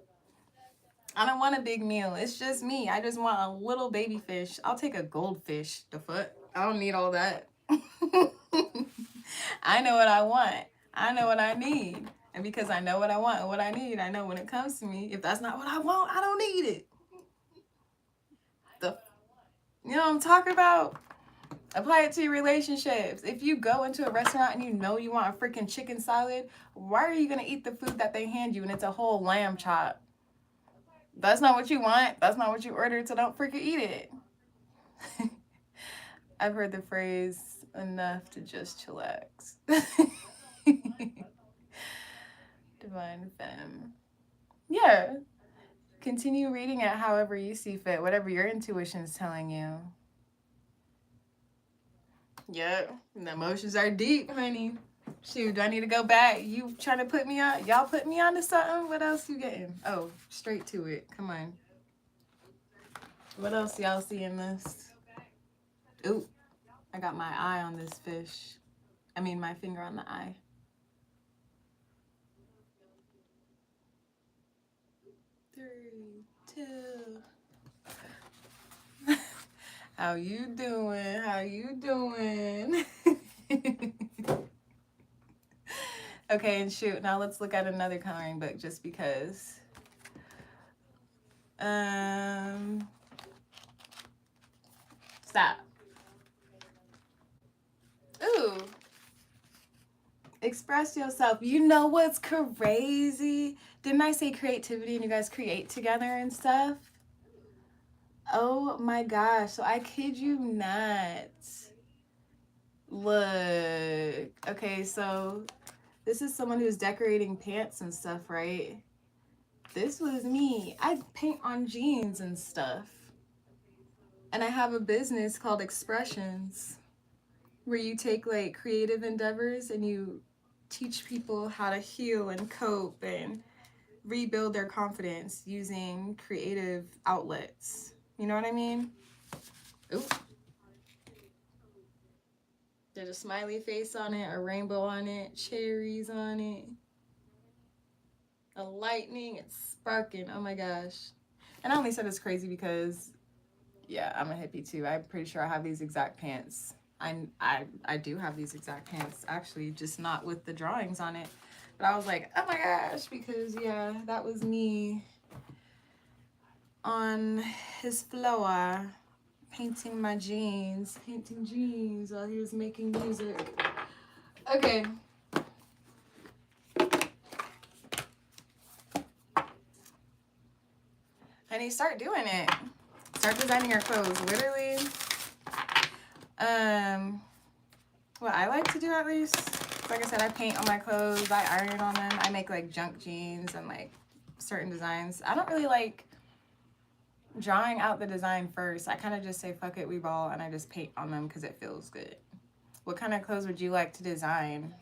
I don't want a big meal. It's just me. I just want a little baby fish. I'll take a goldfish. The fuck? I don't need all that. I know what I want. I know what I need. And because I know what I want and what I need, I know when it comes to me, if that's not what I want, I don't need it. You know what I'm talking about? Apply it to your relationships. If you go into a restaurant and you know you want a freaking chicken salad, why are you going to eat the food that they hand you and it's a whole lamb chop? That's not what you want. That's not what you ordered, so don't freaking eat it. I've heard the phrase, enough to just chillax. Divine Femme. Yeah. Continue reading it however you see fit, whatever your intuition's telling you. Yep, the emotions are deep, honey. Shoot, do I need to go back? You trying to put me on? Y'all put me on to something? What else you getting? Oh, straight to it. Come on. What else y'all see in this? Ooh, I got my eye on this fish. I mean, my finger on the eye. Three, two. How you doing? How you doing? Okay, and shoot, now let's look at another coloring book just because. Stop. Ooh. Express yourself. You know what's crazy? Didn't I say creativity and you guys create together and stuff? Oh my gosh. So I kid you not. Look. Okay, so this is someone who's decorating pants and stuff, right? This was me. I paint on jeans and stuff. And I have a business called Expressions, where you take like creative endeavors and you teach people how to heal and cope and rebuild their confidence using creative outlets. You know what I mean? Ooh. There's a smiley face on it, a rainbow on it, cherries on it, a lightning, it's sparking. Oh my gosh. And I only said it's crazy because, yeah, I'm a hippie too. I'm pretty sure I have these exact pants. I do have these exact pants, actually, just not with the drawings on it. But I was like, oh my gosh, because, yeah, that was me on his floor, painting jeans while he was making music. Okay. Honey, start doing it. Start designing your clothes, literally. What I like to do, at least, like I said, I paint on my clothes, I iron on them, I make like junk jeans and like certain designs. I don't really like drawing out the design first. I kind of just say fuck it, we ball, and I just paint on them because it feels good. What kind of clothes would you like to design?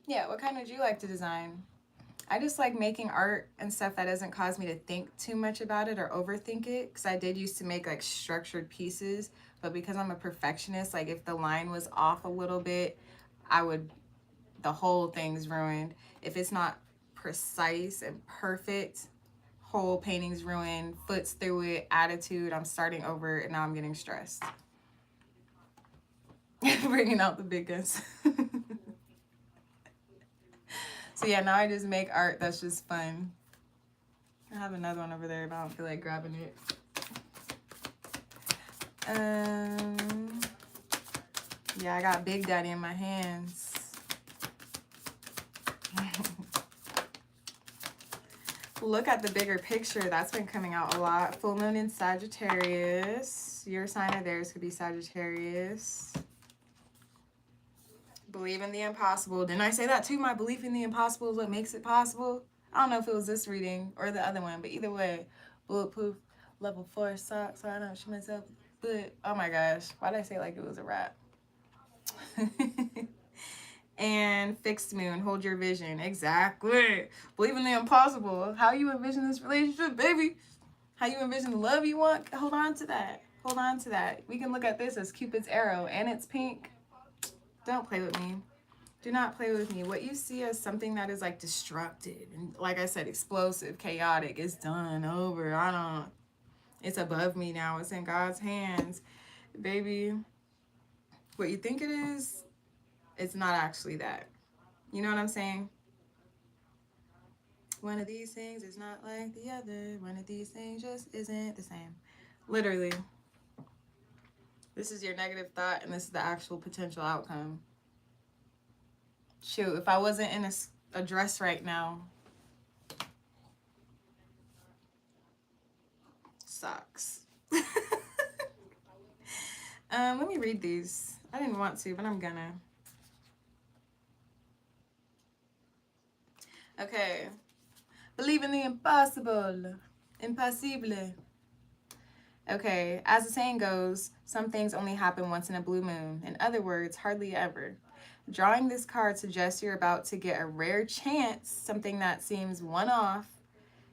Yeah, what kind would you like to design? I just like making art and stuff that doesn't cause me to think too much about it or overthink it, because I did used to make like structured pieces, but because I'm a perfectionist, like if the line was off a little bit, the whole thing's ruined. If it's not precise and perfect, whole painting's ruined, foot's through it, attitude, I'm starting over, and now I'm getting stressed. Bringing out the big guns. So yeah, now I just make art that's just fun. I have another one over there, but I don't feel like grabbing it. Yeah, I got Big Daddy in my hands. Look at the bigger picture. That's been coming out a lot. Full moon in Sagittarius. Your sign of theirs could be Sagittarius. Believe in the impossible. Didn't I say that too? My belief in the impossible is what makes it possible. I don't know if it was this reading or the other one, but either way, bulletproof level 4 socks. So I don't shoot myself. But oh my gosh, why did I say it like it was a rap? And fixed moon, hold your vision. Exactly. Believe in the impossible. How you envision this relationship, baby? How you envision the love you want? Hold on to that. Hold on to that. We can look at this as Cupid's arrow, and it's pink. Don't play with me. Do not play with me. What you see as something that is like destructive and, like I said, explosive, chaotic, is done, over. I don't. It's above me now. It's in God's hands, baby. What you think it is, it's not actually that. You know what I'm saying? One of these things is not like the other. One of these things just isn't the same. Literally. This is your negative thought, and this is the actual potential outcome. Shoot, if I wasn't in a dress right now. Sucks. Let me read these. I didn't want to, but I'm gonna. Okay. Believe in the impossible. Impossible. Okay, as the saying goes, some things only happen once in a blue moon. In other words, hardly ever. Drawing this card suggests you're about to get a rare chance, something that seems one-off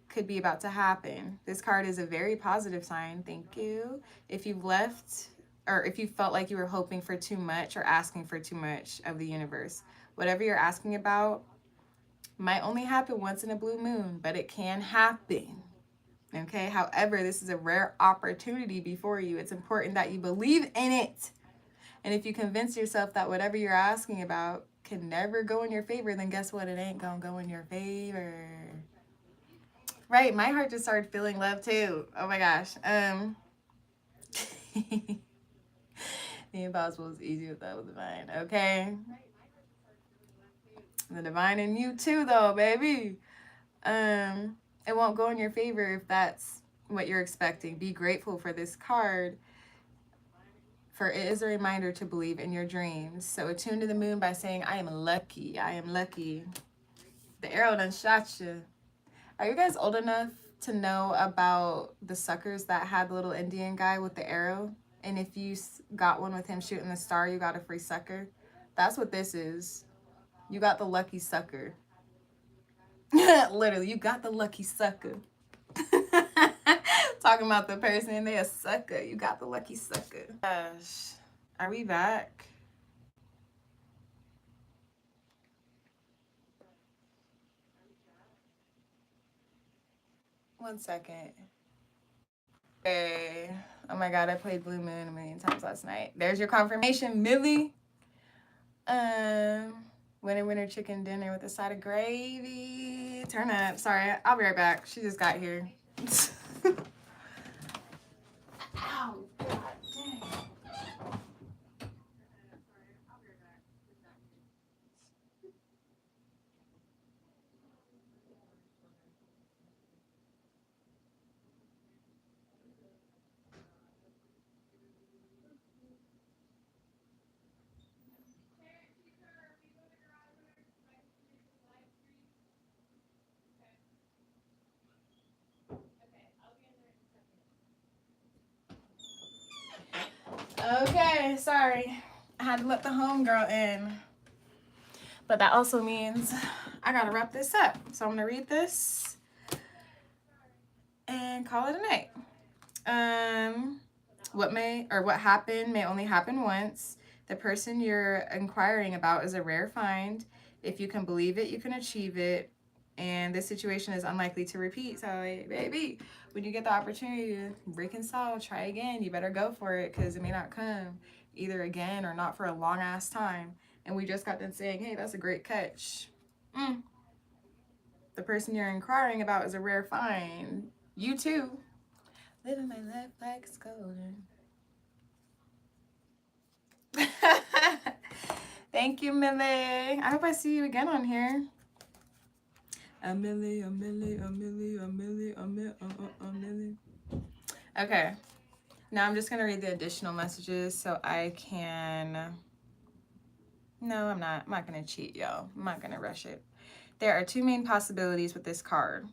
could be about to happen. This card is a very positive sign. Thank you. If you've left, or if you felt like you were hoping for too much or asking for too much of the universe, whatever you're asking about might only happen once in a blue moon, but it can happen. Okay, however, this is a rare opportunity before you. It's important that you believe in it. And if you convince yourself that whatever you're asking about can never go in your favor, then guess what? It ain't gonna go in your favor. Right, my heart just started feeling love too. Oh my gosh. The impossible is easy without the divine. Okay. The divine in you too, though, baby. It won't go in your favor if that's what you're expecting. Be grateful for this card, for it is a reminder to believe in your dreams. So attune to the moon by saying, I am lucky. I am lucky. The arrow done shot you. Are you guys old enough to know about the suckers that had the little Indian guy with the arrow? And if you got one with him shooting the star, you got a free sucker? That's what this is. You got the lucky sucker. Literally, you got the lucky sucker. Talking about the person, they a sucker. You got the lucky sucker. Gosh, are we back? One second. Okay. Oh my God, I played Blue Moon a million times last night. There's your confirmation, Millie. Winner chicken dinner with a side of gravy. Turn up. Sorry, I'll be right back. She just got here. Ow, God dang. Okay, sorry. I had to let the homegirl in. But that also means I gotta wrap this up. So I'm gonna read this and call it a night. What happened may only happen once. The person you're inquiring about is a rare find. If you can believe it, you can achieve it. And this situation is unlikely to repeat. So, baby, when you get the opportunity to reconcile, try again. You better go for it, because it may not come either again or not for a long ass time. And we just got done saying, hey, that's a great catch. The person you're inquiring about is a rare find. You too. Living my life like it's golden. Thank you, Millie. I hope I see you again on here. A milli, a milli, a milli, a milli, a milli. Okay. Now I'm just going to read the additional messages so I can... No, I'm not. I'm not going to cheat, y'all. I'm not going to rush it. There are two main possibilities with this card.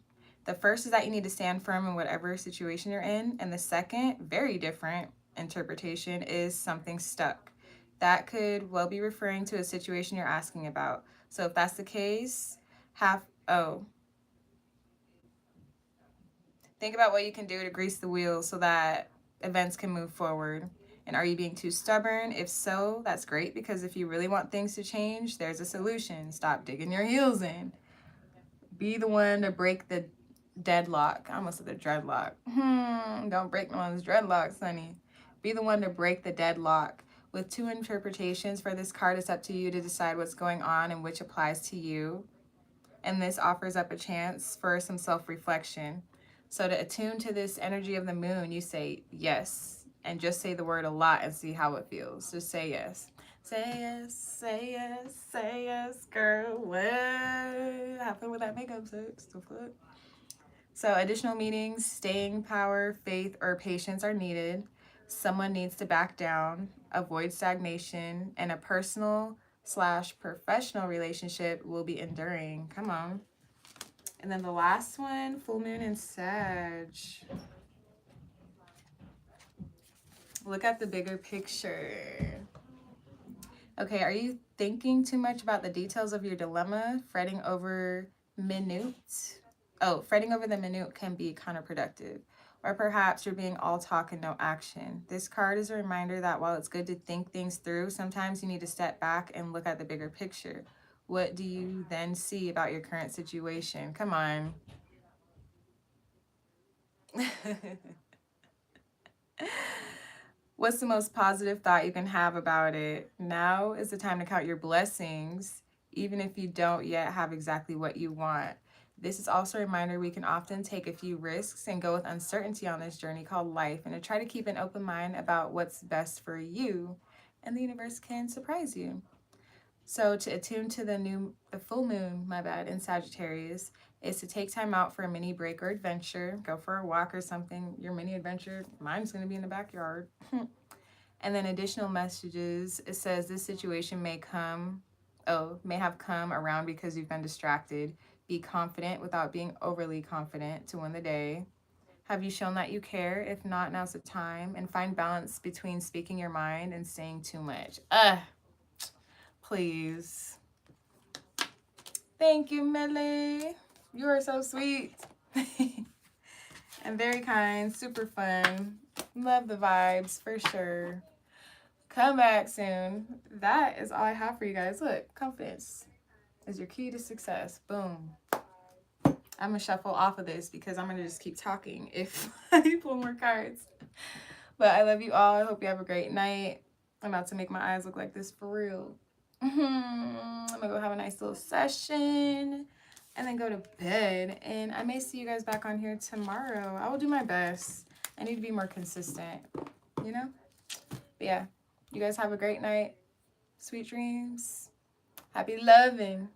The first is that you need to stand firm in whatever situation you're in. And the second, very different interpretation, is something stuck. That could well be referring to a situation you're asking about. So if that's the case, think about what you can do to grease the wheels so that events can move forward. And are you being too stubborn? If so, that's great, because if you really want things to change, there's a solution. Stop digging your heels in. Be the one to break the deadlock. I almost said the dreadlock. Don't break no one's dreadlocks, honey. Be the one to break the deadlock. With two interpretations for this card, it's up to you to decide what's going on and which applies to you. And this offers up a chance for some self-reflection. So to attune to this energy of the moon, you say yes. And just say the word a lot and see how it feels. Just say yes. Say yes, say yes, say yes, girl. What? Have fun with that makeup sex. The fuck? So additional meanings, staying power, faith, or patience are needed. Someone needs to back down, avoid stagnation, and a personal/professional relationship will be enduring. Come on. And then the last one, full moon in Sag. Look at the bigger picture. Okay, are you thinking too much about the details of your dilemma? Fretting over minute? Oh, fretting over the minute can be counterproductive. Or perhaps you're being all talk and no action. This card is a reminder that while it's good to think things through, sometimes you need to step back and look at the bigger picture. What do you then see about your current situation? Come on. What's the most positive thought you can have about it? Now is the time to count your blessings, even if you don't yet have exactly what you want. This is also a reminder we can often take a few risks and go with uncertainty on this journey called life, and to try to keep an open mind about what's best for you, and the universe can surprise you. So to attune to the full moon, in Sagittarius, is to take time out for a mini break or adventure. Go for a walk or something. Your mini adventure, mine's going to be in the backyard. And then additional messages, it says this situation may have come around because you've been distracted. Be confident without being overly confident to win the day. Have you shown that you care? If not, now's the time. And find balance between speaking your mind and saying too much. Please. Thank you, Millie. You are so sweet. And very kind, super fun. Love the vibes for sure. Come back soon. That is all I have for you guys. Look, confidence is your key to success. Boom. I'm going to shuffle off of this because I'm going to just keep talking if I pull more cards. But I love you all. I hope you have a great night. I'm about to make my eyes look like this for real. I'm going to go have a nice little session and then go to bed. And I may see you guys back on here tomorrow. I will do my best. I need to be more consistent, you know? But yeah, you guys have a great night. Sweet dreams. Happy loving.